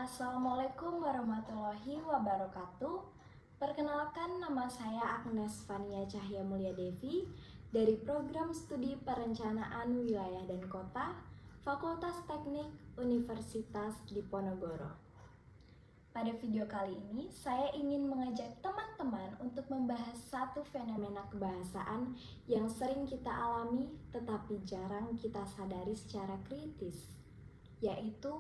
Assalamualaikum warahmatullahi wabarakatuh. Perkenalkan, nama saya Agnes Fania Cahya Mulia Devi dari Program Studi Perencanaan Wilayah dan Kota, Fakultas Teknik Universitas Diponegoro. Pada video kali ini, saya ingin mengajak teman-teman untuk membahas satu fenomena kebahasaan yang sering kita alami tetapi jarang kita sadari secara kritis, yaitu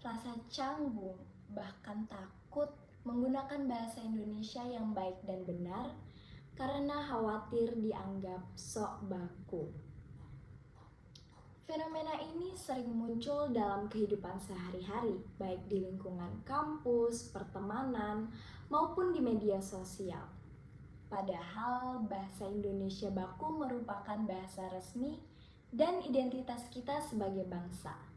rasa canggung, bahkan takut menggunakan bahasa Indonesia yang baik dan benar karena khawatir dianggap sok baku. Fenomena ini sering muncul dalam kehidupan sehari-hari, baik di lingkungan kampus, pertemanan, maupun di media sosial. Padahal bahasa Indonesia baku merupakan bahasa resmi dan identitas kita sebagai bangsa.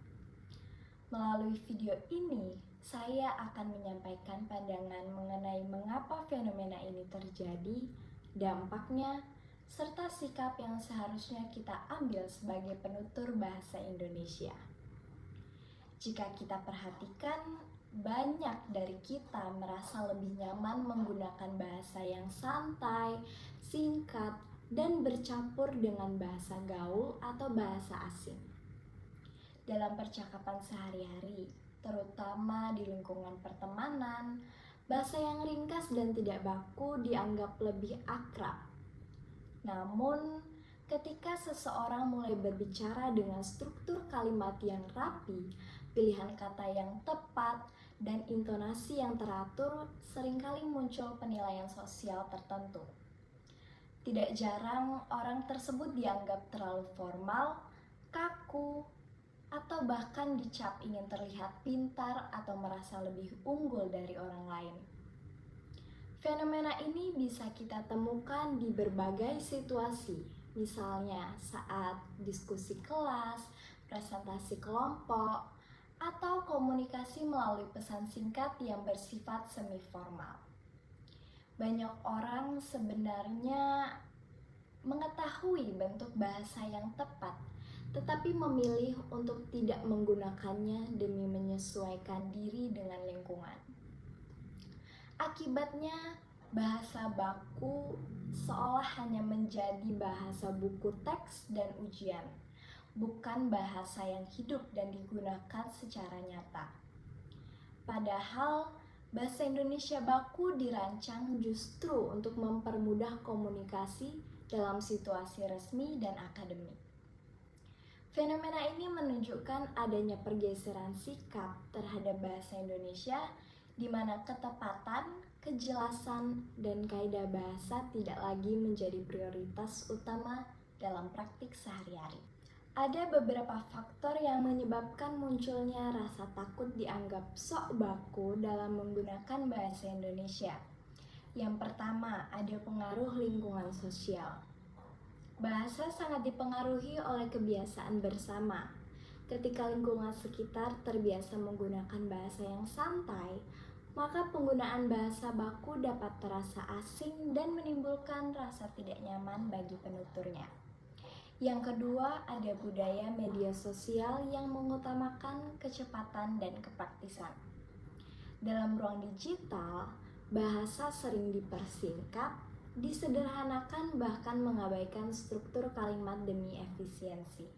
Melalui video ini, saya akan menyampaikan pandangan mengenai mengapa fenomena ini terjadi, dampaknya, serta sikap yang seharusnya kita ambil sebagai penutur bahasa Indonesia. Jika kita perhatikan, banyak dari kita merasa lebih nyaman menggunakan bahasa yang santai, singkat, dan bercampur dengan bahasa gaul atau bahasa asing. Dalam percakapan sehari-hari, terutama di lingkungan pertemanan, bahasa yang ringkas dan tidak baku dianggap lebih akrab. Namun, ketika seseorang mulai berbicara dengan struktur kalimat yang rapi, pilihan kata yang tepat, dan intonasi yang teratur, seringkali muncul penilaian sosial tertentu. Tidak jarang orang tersebut dianggap terlalu formal, kaku, atau bahkan dicap ingin terlihat pintar atau merasa lebih unggul dari orang lain. Fenomena ini bisa kita temukan di berbagai situasi, misalnya saat diskusi kelas, presentasi kelompok, atau komunikasi melalui pesan singkat yang bersifat semi formal. Banyak orang sebenarnya mengetahui bentuk bahasa yang tepat, tetapi memilih untuk tidak menggunakannya demi menyesuaikan diri dengan lingkungan. Akibatnya, bahasa baku seolah hanya menjadi bahasa buku teks dan ujian, bukan bahasa yang hidup dan digunakan secara nyata. Padahal, bahasa Indonesia baku dirancang justru untuk mempermudah komunikasi dalam situasi resmi dan akademik. Fenomena ini menunjukkan adanya pergeseran sikap terhadap bahasa Indonesia di mana ketepatan, kejelasan, dan kaidah bahasa tidak lagi menjadi prioritas utama dalam praktik sehari-hari. Ada beberapa faktor yang menyebabkan munculnya rasa takut dianggap sok baku dalam menggunakan bahasa Indonesia. Yang pertama, ada pengaruh lingkungan sosial. Bahasa sangat dipengaruhi oleh kebiasaan bersama. Ketika lingkungan sekitar terbiasa menggunakan bahasa yang santai, maka penggunaan bahasa baku dapat terasa asing dan menimbulkan rasa tidak nyaman bagi penuturnya. Yang kedua, ada budaya media sosial yang mengutamakan kecepatan dan kepraktisan. Dalam ruang digital, bahasa sering dipersingkat, disederhanakan, bahkan mengabaikan struktur kalimat demi efisiensi.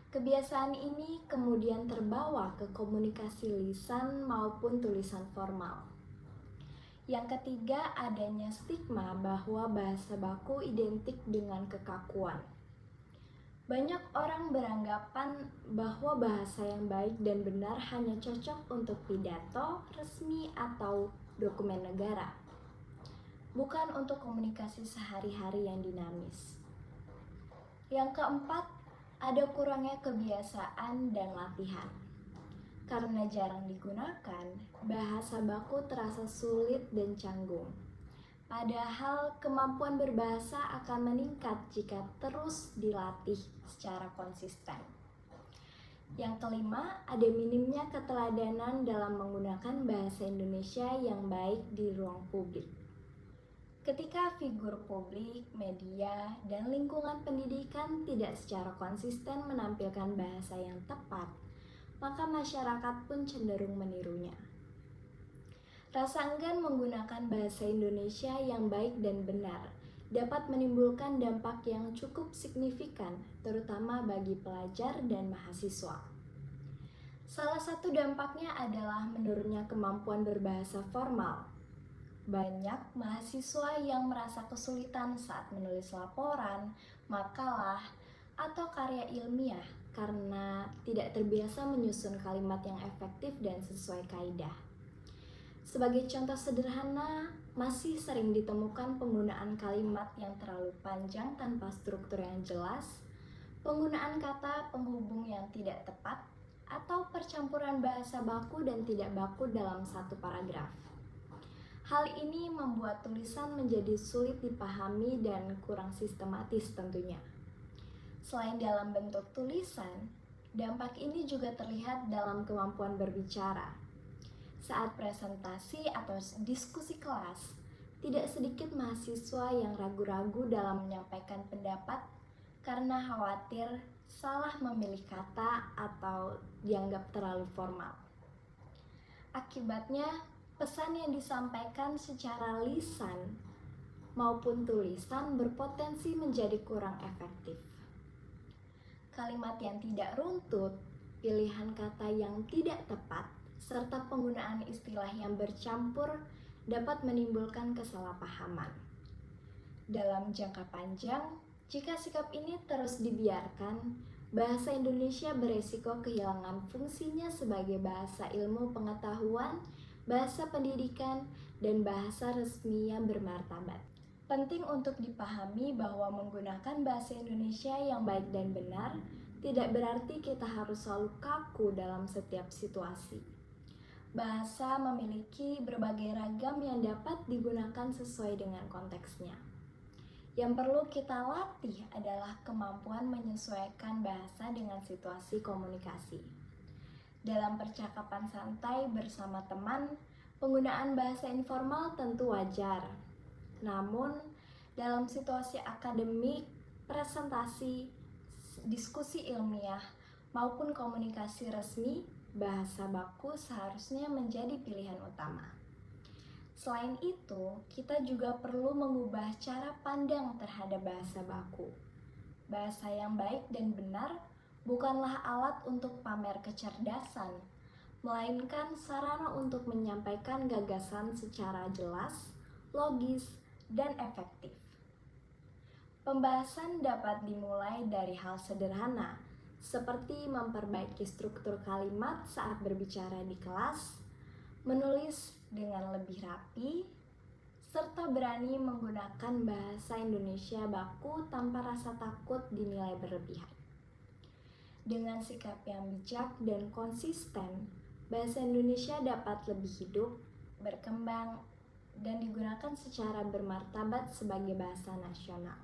Kebiasaan ini kemudian terbawa ke komunikasi lisan maupun tulisan formal. Yang ketiga, adanya stigma bahwa bahasa baku identik dengan kekakuan. Banyak orang beranggapan bahwa bahasa yang baik dan benar hanya cocok untuk pidato, resmi, atau dokumen negara, bukan untuk komunikasi sehari-hari yang dinamis. Yang keempat, ada kurangnya kebiasaan dan latihan. Karena jarang digunakan, bahasa baku terasa sulit dan canggung. Padahal kemampuan berbahasa akan meningkat jika terus dilatih secara konsisten. Yang kelima, ada minimnya keteladanan dalam menggunakan bahasa Indonesia yang baik di ruang publik. Ketika figur publik, media, dan lingkungan pendidikan tidak secara konsisten menampilkan bahasa yang tepat, maka masyarakat pun cenderung menirunya. Rasa enggan menggunakan bahasa Indonesia yang baik dan benar dapat menimbulkan dampak yang cukup signifikan, terutama bagi pelajar dan mahasiswa. Salah satu dampaknya adalah menurunnya kemampuan berbahasa formal. Banyak mahasiswa yang merasa kesulitan saat menulis laporan, makalah, atau karya ilmiah karena tidak terbiasa menyusun kalimat yang efektif dan sesuai kaidah. Sebagai contoh sederhana, masih sering ditemukan penggunaan kalimat yang terlalu panjang tanpa struktur yang jelas, penggunaan kata penghubung yang tidak tepat, atau percampuran bahasa baku dan tidak baku dalam satu paragraf. Hal ini membuat tulisan menjadi sulit dipahami dan kurang sistematis tentunya. Selain dalam bentuk tulisan, dampak ini juga terlihat dalam kemampuan berbicara. Saat presentasi atau diskusi kelas, tidak sedikit mahasiswa yang ragu-ragu dalam menyampaikan pendapat karena khawatir salah memilih kata atau dianggap terlalu formal. Akibatnya, pesan yang disampaikan secara lisan maupun tulisan berpotensi menjadi kurang efektif. Kalimat yang tidak runtut, pilihan kata yang tidak tepat, serta penggunaan istilah yang bercampur dapat menimbulkan kesalahpahaman. Dalam jangka panjang, jika sikap ini terus dibiarkan, bahasa Indonesia beresiko kehilangan fungsinya sebagai bahasa ilmu pengetahuan, bahasa pendidikan, dan bahasa resmi yang bermartabat. Penting untuk dipahami bahwa menggunakan bahasa Indonesia yang baik dan benar tidak berarti kita harus selalu kaku dalam setiap situasi. Bahasa memiliki berbagai ragam yang dapat digunakan sesuai dengan konteksnya. Yang perlu kita latih adalah kemampuan menyesuaikan bahasa dengan situasi komunikasi. Dalam percakapan santai bersama teman, penggunaan bahasa informal tentu wajar. Namun, dalam situasi akademik, presentasi, diskusi ilmiah, maupun komunikasi resmi, bahasa baku seharusnya menjadi pilihan utama. Selain itu, kita juga perlu mengubah cara pandang terhadap bahasa baku. Bahasa yang baik dan benar bukanlah alat untuk pamer kecerdasan, melainkan sarana untuk menyampaikan gagasan secara jelas, logis, dan efektif. Pembahasan dapat dimulai dari hal sederhana, seperti memperbaiki struktur kalimat saat berbicara di kelas, menulis dengan lebih rapi, serta berani menggunakan bahasa Indonesia baku tanpa rasa takut dinilai berlebihan. Dengan sikap yang bijak dan konsisten, bahasa Indonesia dapat lebih hidup, berkembang, dan digunakan secara bermartabat sebagai bahasa nasional.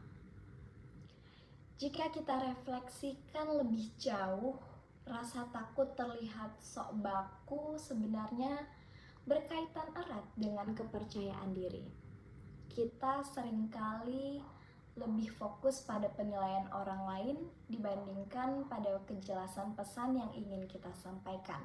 Jika kita refleksikan lebih jauh, rasa takut terlihat sok baku sebenarnya berkaitan erat dengan kepercayaan diri. Kita seringkali lebih fokus pada penilaian orang lain dibandingkan pada kejelasan pesan yang ingin kita sampaikan.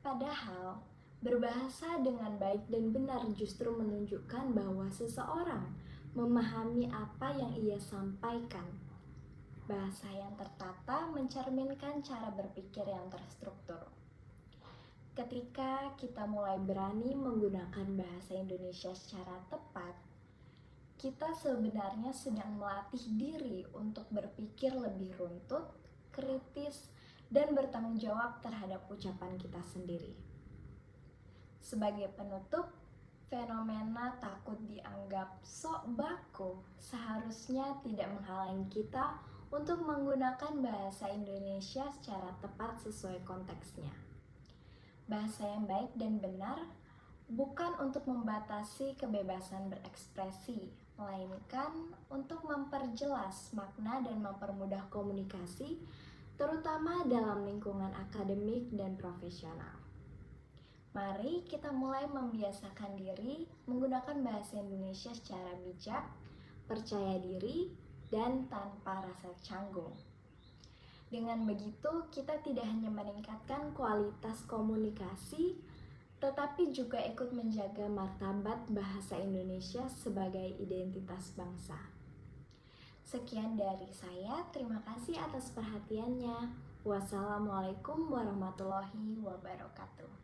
Padahal, berbahasa dengan baik dan benar justru menunjukkan bahwa seseorang memahami apa yang ia sampaikan. Bahasa yang tertata mencerminkan cara berpikir yang terstruktur. Ketika kita mulai berani menggunakan bahasa Indonesia secara tepat, kita sebenarnya sedang melatih diri untuk berpikir lebih runtut, kritis, dan bertanggung jawab terhadap ucapan kita sendiri. Sebagai penutup, fenomena takut dianggap sok baku seharusnya tidak menghalangi kita untuk menggunakan bahasa Indonesia secara tepat sesuai konteksnya. Bahasa yang baik dan benar bukan untuk membatasi kebebasan berekspresi, melainkan untuk memperjelas makna dan mempermudah komunikasi, terutama dalam lingkungan akademik dan profesional. Mari kita mulai membiasakan diri menggunakan bahasa Indonesia secara bijak, percaya diri, dan tanpa rasa canggung. Dengan begitu, kita tidak hanya meningkatkan kualitas komunikasi, tetapi juga ikut menjaga martabat bahasa Indonesia sebagai identitas bangsa. Sekian dari saya, terima kasih atas perhatiannya. Wassalamualaikum warahmatullahi wabarakatuh.